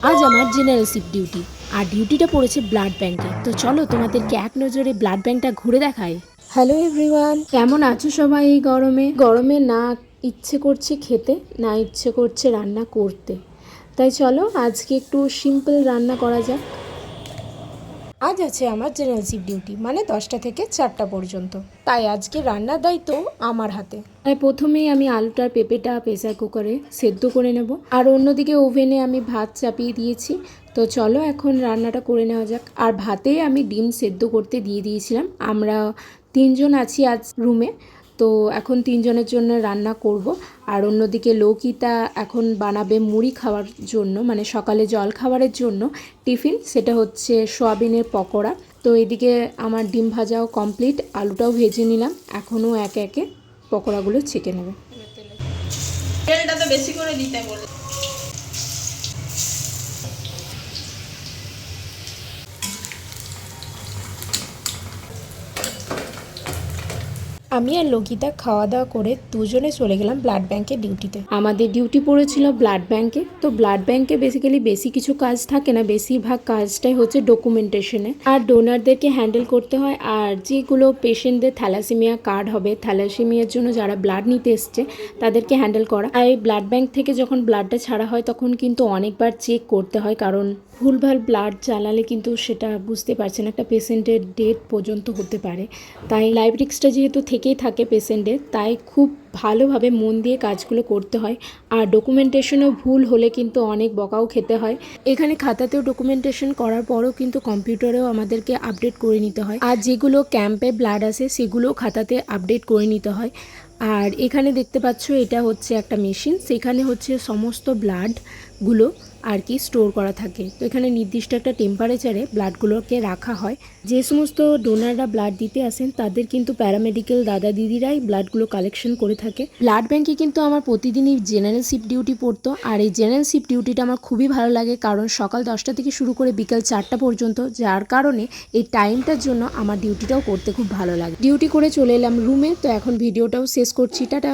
আজ আমার general shift duty, আর ডিউটিটা পড়েছে ব্লাড ব্যাংকে। তো চলো তোমাদেরকে এক নজরে ব্লাড ব্যাংকটা ঘুরে দেখাই। হ্যালো এভরিওয়ান, কেমন আছো সবাই? এই গরমে না ইচ্ছে করছে খেতে, না ইচ্ছে করছে রান্না করতে। তাই চলো আজকে একটু সিম্পল রান্না করা যাক। আজ আছে আমার জেনারেল শিফট ডিউটি, মানে 10টা থেকে 4টা পর্যন্ত। তাই আজকে রান্নার দায়িত্ব আমার হাতে। তাই প্রথমেই আমি আলুটার পেঁপেটা প্রেসার কুকারে সেদ্ধ করে নেব, আর অন্যদিকে ওভেনে আমি ভাত চাপিয়ে দিয়েছি। তো চলো এখন রান্নাটা করে নেওয়া যাক। আর ভাতে আমি ডিম সেদ্ধ করতে দিয়ে দিয়েছিলাম। আমরা 3জন আছি আজ রুমে, তো এখন 3জনের জন্য রান্না করব। আর অন্যদিকে লৌকিতা এখন বানাবে মুড়ি খাওয়ার জন্য, মানে সকালে জল খাবারের জন্য টিফিন, সেটা হচ্ছে সোয়াবিনের পকোড়া। তো এদিকে আমার ডিম ভাজাও কমপ্লিট, আলুটাও ভেজে নিলাম। এখনও একে একে পকোড়াগুলো ছেঁকে নেবে। তেলটা তো বেশি করে দিতে বলে। আমি আর লৌকিতা খাওয়া দাওয়া করে দুজনে চলে গেলাম ব্লাড ব্যাংকের ডিউটিতে। আমাদের ডিউটি পড়েছিল ব্লাড ব্যাংকে। তো ব্লাড ব্যাংকে বেশি কিছু কাজ থাকে না, বেশিরভাগ কাজটাই হচ্ছে ডকুমেন্টেশনে, আর ডোনারদেরকে হ্যান্ডেল করতে হয়। আর যেগুলো পেশেন্টদের থ্যালাসেমিয়া কার্ড হবে, থ্যালাসেমিয়ার জন্য যারা ব্লাড নিতে এসছে তাদেরকে হ্যান্ডেল করা। আর এই ব্লাড ব্যাংক থেকে যখন ব্লাডটা ছাড়া হয় তখন কিন্তু অনেকবার চেক করতে হয়, কারণ ভুলভাল ব্লাড চালালে কিন্তু সেটা বুঝতে পারছেন একটা পেশেন্টের ডেথ পর্যন্ত হতে পারে। তাই লাইফ রিস্কটা যেহেতু থেকেই থাকে পেশেন্টের, তাই খুব ভালোভাবে মন দিয়ে কাজগুলো করতে হয়। আর ডকুমেন্টেশনও ভুল হলে কিন্তু অনেক বকাও খেতে হয়। এখানে খাতাতেও ডকুমেন্টেশন করার পরও কিন্তু কম্পিউটারেও আমাদেরকে আপডেট করে নিতে হয়। আর যেগুলো ক্যাম্পে ব্লাড আসে সেগুলোও খাতাতে আপডেট করে নিতে হয়। আর এখানে দেখতে পাচ্ছ এটা হচ্ছে একটা মেশিন, সেখানে হচ্ছে সমস্ত ব্লাডগুলো আর কি স্টোর করা থাকে। তো এখানে নির্দিষ্ট একটা টেম্পারেচারে ব্লাডগুলোকে রাখা হয়। যে সমস্ত ডোনাররা ব্লাড দিতে আসেন তাদের কিন্তু প্যারামেডিক্যাল দাদা দিদিরাই ব্লাডগুলো কালেকশন করে থাকে। ব্লাড ব্যাংকে কিন্তু আমার প্রতিদিনই জেনারেল শিফট ডিউটি পড়তো, আর এই জেনারেল শিফট ডিউটিটা আমার খুবই ভালো লাগে, কারণ সকাল 10টা থেকে শুরু করে বিকাল 4টা পর্যন্ত, যার কারণে এই টাইমটার জন্য আমার ডিউটিটাও করতে খুব ভালো লাগে। ডিউটি করে চলে এলাম রুমে। তো এখন ভিডিওটাও শেষ করছি, টাটা।